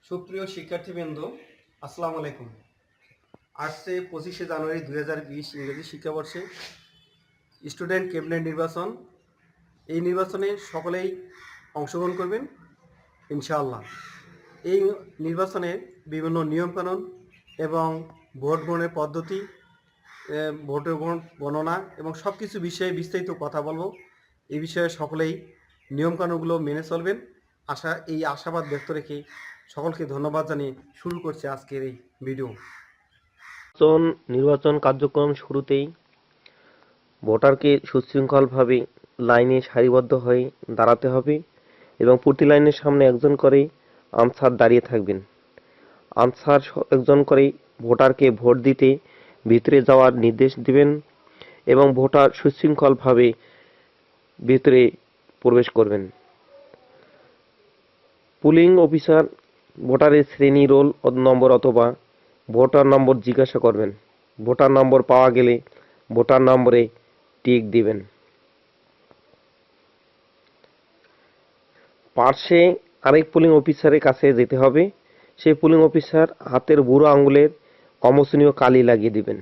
সুপ্রিয় শিক্ষার্থীবৃন্দ, আসসালামু আলাইকুম। আজকে 25শে জানুয়ারি 2020 ইংরেজি শিক্ষাবর্ষে স্টুডেন্ট ক্যাবিনেট নির্বাচন। এই নির্বাচনে সকলেই অংশগ্রহণ করবেন ইনশাআল্লাহ। এই নির্বাচনে বিভিন্ন নিয়মকানুন এবং ভোট গ্রহণের পদ্ধতি, ভোটের গণনা এবং সব কিছু বিষয়ে বিস্তারিত কথা বলবো। এই বিষয়ে সকলেই নিয়মকানুনগুলো মেনে চলবেন। এই আশাবাদ ব্যক্ত রেখে সকলকে ধন্যবাদ জানিয়ে শুরু করছে আজকের এই ভিডিও। নির্বাচন কার্যক্রম শুরুতেই ভোটারকে সুশৃঙ্খলভাবে লাইনে সারিবদ্ধ হয়ে দাঁড়াতে হবে এবং প্রতি লাইনের সামনে একজন করে আনসার দাঁড়িয়ে থাকবেন। আনসার একজন করে ভোটারকে ভোট দিতে ভিতরে যাওয়ার নির্দেশ দিবেন এবং ভোটার সুশৃঙ্খলভাবে ভিতরে প্রবেশ করবেন। পুলিং অফিসার ভোটারের শ্রেণী, রোল নম্বর অথবা ভোটার নম্বর জিজ্ঞাসা করবেন। ভোটার নম্বর পাওয়া গেলে ভোটার নম্বরে টিক দিবেন। পার্শ্বে আরেক পুলিং অফিসারের কাছে যেতে হবে। সেই পুলিং অফিসার হাতের বুড়ো আঙুলের অমোচনীয় কালি লাগিয়ে দিবেন।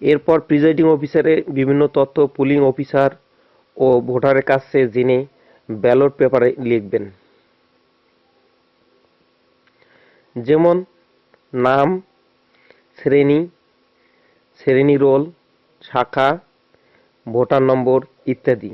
এরপর প্রিজাইডিং অফিসারের বিভিন্ন তথ্য পুলিং অফিসার ও ভোটারের কাছে জেনে ব্যালট পেপারে লিখবেন, যেমন নাম, শ্রেণী, শ্রেণী, রোল, শাখা, ভোটার নম্বর ইত্যাদি।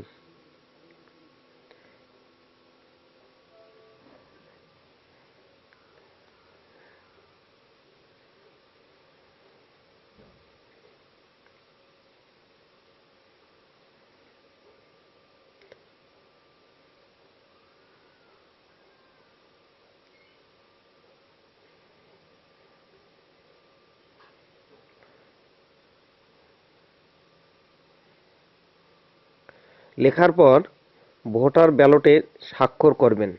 লেখার পর ভোটার ব্যালটে স্বাক্ষর করবেন।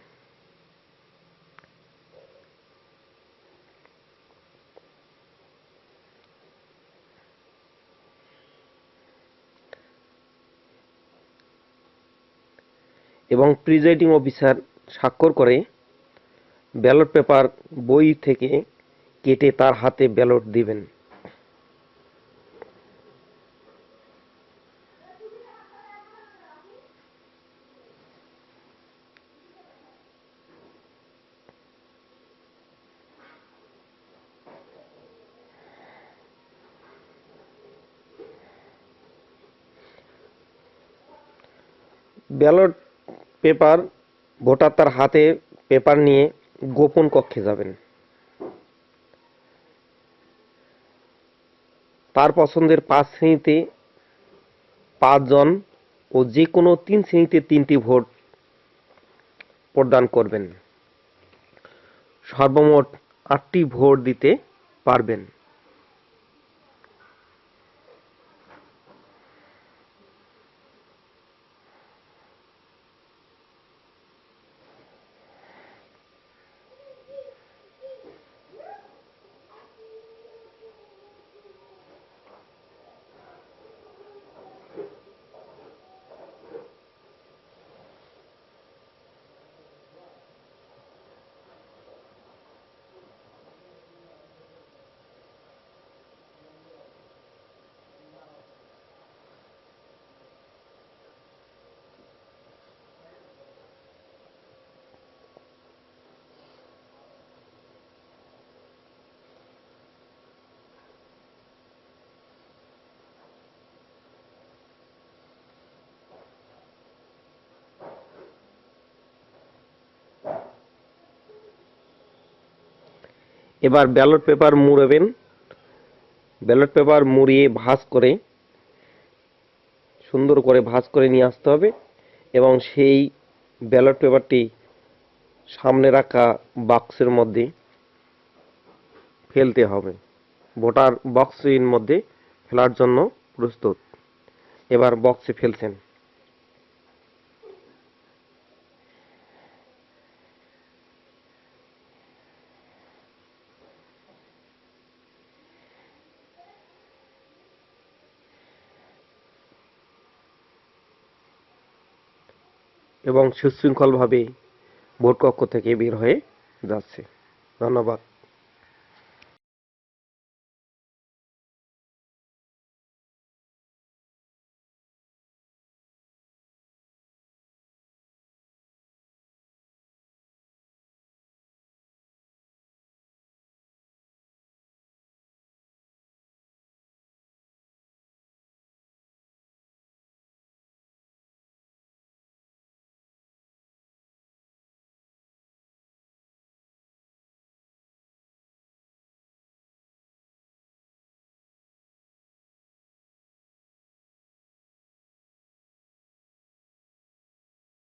এবং প্রিজাইডিং অফিসার স্বাক্ষর করে ব্যালট পেপার বই থেকে কেটে তার হাতে ব্যালট দিবেন। ব্যালট পেপার ভোটার তার হাতে পেপার নিয়ে গোপন কক্ষে যাবেন। তার পছন্দের 5 শ্রেণীতে 5 জন ও যে কোনো 3 শ্রেণীতে 3টি ভোট প্রদান করবেন। সর্বমোট 8টি ভোট দিতে পারবেন। এবার ব্যালট পেপার মুড়াবেন। ব্যালট পেপার মুড়িয়ে সুন্দর করে ভাঁজ করে নিয়ে আসতে হবে এবং সেই ব্যালট পেপারটি সামনে রাখা বাক্সের মধ্যে ফেলতে হবে। ভোটার বক্সের মধ্যে ফেলার জন্য প্রস্তুত। এবার বক্সে ফেলছেন। এবং সুশৃঙ্খলভাবে ভোট কক্ষ থেকে বের হয়ে যাচ্ছে। ধন্যবাদ।